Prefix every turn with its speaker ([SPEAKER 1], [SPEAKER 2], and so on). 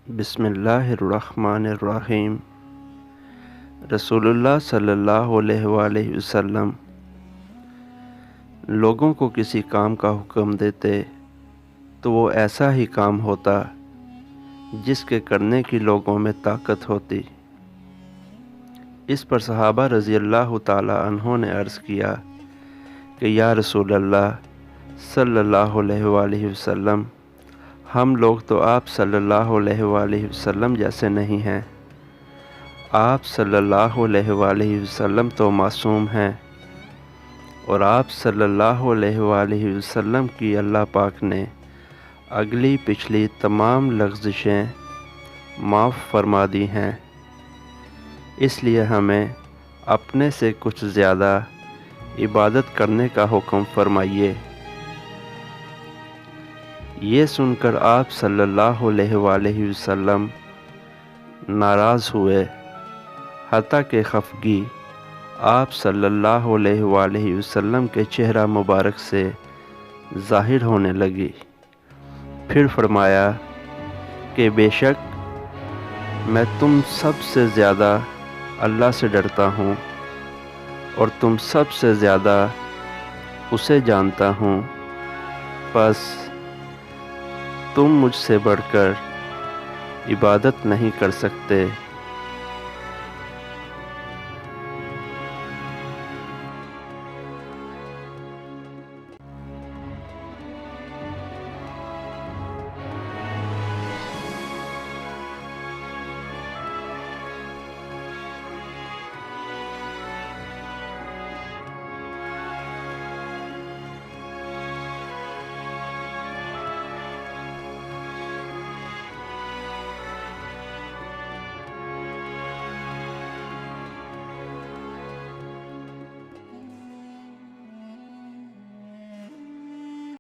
[SPEAKER 1] بسم اللہ الرحمن الرحیم۔ رسول اللہ صلی اللہ علیہ وآلہ وسلم لوگوں کو کسی کام کا حکم دیتے تو وہ ایسا ہی کام ہوتا جس کے کرنے کی لوگوں میں طاقت ہوتی۔ اس پر صحابہ رضی اللہ تعالی عنہ نے عرض کیا کہ یا رسول اللہ صلی اللہ علیہ وآلہ وسلم، ہم لوگ تو آپ صلی اللہ علیہ وآلہ وسلم جیسے نہیں ہیں۔ آپ صلی اللہ علیہ وآلہ وسلم تو معصوم ہیں، اور آپ صلی اللہ علیہ وآلہ وسلم کی اللہ پاک نے اگلی پچھلی تمام لغزشیں معاف فرما دی ہیں، اس لیے ہمیں اپنے سے کچھ زیادہ عبادت کرنے کا حکم فرمائیے۔ یہ سن کر آپ صلی اللہ علیہ وآلہ وسلم ناراض ہوئے، حتیٰ کہ خفگی آپ صلی اللہ علیہ وآلہ وسلم کے چہرہ مبارک سے ظاہر ہونے لگی۔ پھر فرمایا کہ بے شک میں تم سب سے زیادہ اللہ سے ڈرتا ہوں، اور تم سب سے زیادہ اسے جانتا ہوں، پس تم مجھ سے بڑھ کر عبادت نہیں کر سکتے۔